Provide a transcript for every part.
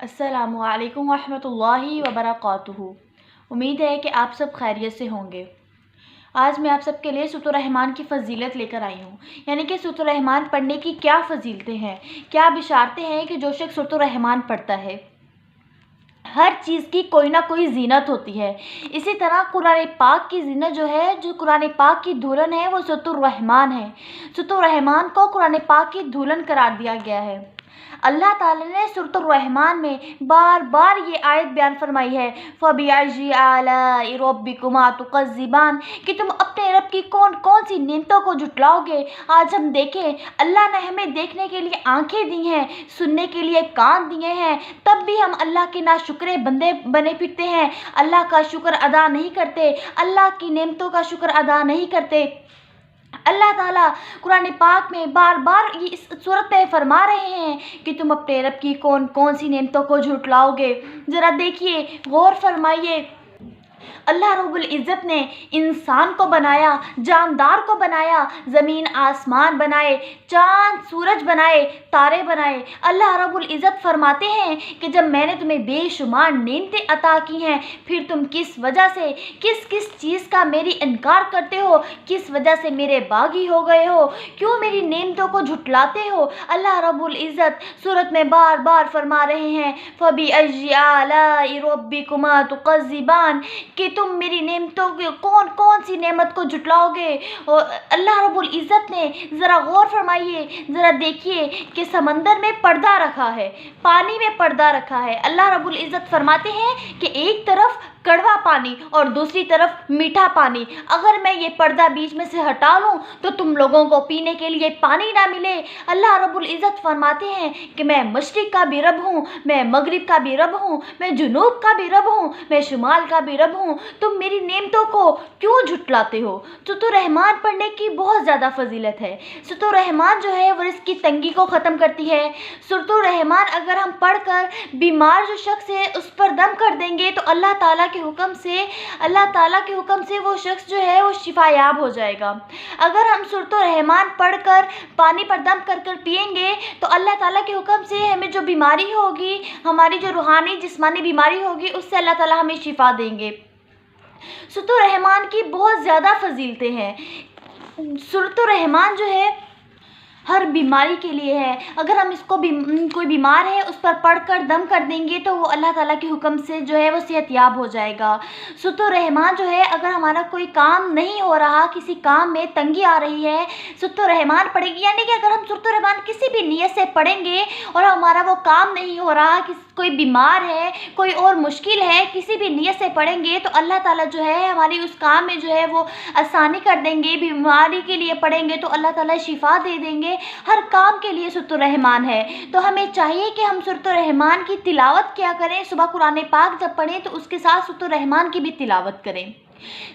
अस्सलामु अलैकुम वरहमतुल्लाहि वबरकातुहू। उम्मीद है कि आप सब खैरियत से होंगे। आज मैं आप सबके लिए सूरत रहमान की फ़जीलत लेकर आई हूँ, यानी कि सूरत रहमान पढ़ने की क्या फ़जीलतें हैं, क्या बिशारतें हैं कि जो शख्स सूरत रहमान पढ़ता है। हर चीज़ की कोई ना कोई ज़ीनत होती है। इसी तरह कुरान पाक की ज़ीनत जो है, जो कुरान पाक की दुल्हन है, वो सूरत रहमान है। सूरत रहमान को कुरान पाक की दुल्हन करार दिया गया है। अल्लाह ताला ने सूरत रहमान में बार बार ये आयत बयान फरमाई है, फ़बिअज़्ज़ि आलाइ रब्बिकुमा तुकज़्ज़िबान, कि तुम अपने रब की कौन कौन सी नेमतों को जुटलाओगे। आज हम देखें, अल्लाह ने हमें देखने के लिए आंखें दी हैं, सुनने के लिए कान दिए हैं, तब भी हम अल्लाह के नाशुक्रे बंदे बने फिरते हैं, अल्लाह का शुक्र अदा नहीं करते, अल्लाह की नेमतों का शुक्र अदा नहीं करते। अल्लाह ताला कुरान पाक में बार बार ये इस सूरत में फरमा रहे हैं कि तुम अपने रब की कौन कौन सी नेमतों को झुटलाओगे। ज़रा देखिए, गौर फरमाइए। अल्लाह रब्बुल इज़्ज़त ने इंसान को बनाया, जानदार को बनाया, ज़मीन आसमान बनाए, चाँद सूरज बनाए, तारे बनाए। अल्लाह रब्बुल इज़्ज़त फरमाते हैं कि जब मैंने तुम्हें बेशुमार नेमतें अता की हैं, फिर तुम किस वजह से, किस किस चीज़ का मेरी इनकार करते हो, किस वजह से मेरे बागी हो गए हो, क्यों मेरी नेमतों को झुटलाते हो। अल्लाह रब्बुल इज़्ज़त सूरत में बार बार फरमा रहे हैं, फ़बिअज़्ज़ि आलाइ रब्बिकुमा तुकज़्ज़िबान, कि तुम मेरी नेमतों की कौन कौन सी नेमत को झुटलाओगे। और अल्लाह रब्बुल इज़्ज़त ने, ज़रा गौर फरमाइए, ज़रा देखिए कि समंदर में पर्दा रखा है, पानी में पर्दा रखा है। अल्लाह रब्बुल इज़्ज़त फरमाते हैं कि एक तरफ कड़वा पानी और दूसरी तरफ मीठा पानी, अगर मैं ये पर्दा बीच में से हटा लूँ तो तुम लोगों को पीने के लिए पानी ना मिले। अल्लाह रब्बुल इज़्ज़त फरमाते हैं कि मैं मशरिक़ का भी रब हूँ, मैं मगरिब का भी रब हूँ, मैं जुनूब का भी रब हूँ, मैं शुमाल का भी रब हूँ। तुम मेरी नेमतों को क्यों झुटलाते हो। सूरत रहमान पढ़ने की बहुत ज़्यादा फजीलत है। सूरत रहमान जो है वो रिज़्क़ की तंगी को ख़त्म करती है। सूरत रहमान अगर हम पढ़कर बीमार जो शख्स है उस पर दम कर देंगे तो अल्लाह ताला के हुक्म से वो शख्स जो है वो शिफायाब हो जाएगा। अगर हम सूरत रहमान पढ़कर पानी पर दम कर कर पिएंगे तो अल्लाह ताला के हुक्म से हमें जो बीमारी होगी, हमारी जो रूहानी जिस्मानी बीमारी होगी, उससे अल्लाह ताला हमें शिफा देंगे। सूरत रहमान की बहुत ज़्यादा फजीलतें हैं। सूरत रहमान जो है हर बीमारी के लिए है। अगर हम इसको कोई बीमार है उस पर पढ़कर दम कर देंगे तो वो अल्लाह ताला के हुक्म से जो है वो सेहतयाब हो जाएगा। सूरत रहमान जो है, अगर हमारा कोई काम नहीं हो रहा, किसी काम में तंगी आ रही है, सूरत रहमान पढ़ेगी, यानी कि अगर हम सूरत रहमान किसी भी नीयत से पढ़ेंगे और हमारा वो काम नहीं हो रहा, कोई बीमार है, कोई और मुश्किल है, किसी भी नीयत से पढ़ेंगे तो अल्लाह ताला जो है हमारी उस काम में जो है वो आसानी कर देंगे। बीमारी के लिए पढ़ेंगे तो अल्लाह ताला शिफा दे देंगे। हर काम के लिए सूरत रहमान है। तो हमें चाहिए कि हम सूरत रहमान की तिलावत क्या करें। सुबह कुरान पाक जब पढ़ें तो उसके साथ सूरत रहमान की भी तिलावत करें।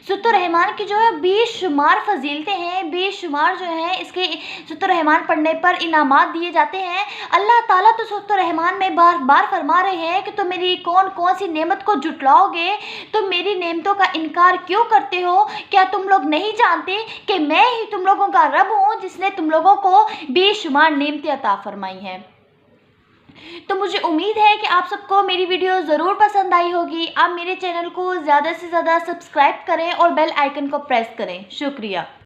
सूरत रहमान की जो है बेशुमार फजीलतें हैं, बेशुमार जो है इसके सूरत रहमान पढ़ने पर इनामात दिए जाते हैं। अल्लाह ताला तो सूरत रहमान में बार बार फरमा रहे हैं कि तुम मेरी कौन कौन सी नेमत को जुटलाओगे, तुम मेरी नेमतों का इनकार क्यों करते हो। क्या तुम लोग नहीं जानते कि मैं ही तुम लोगों का रब हूँ जिसने तुम लोगों को बेशुमार नेमतें अता फरमाई हैं। तो मुझे उम्मीद है कि आप सबको मेरी वीडियो ज़रूर पसंद आई होगी। आप मेरे चैनल को ज़्यादा से ज़्यादा सब्सक्राइब करें और बेल आइकन को प्रेस करें। शुक्रिया।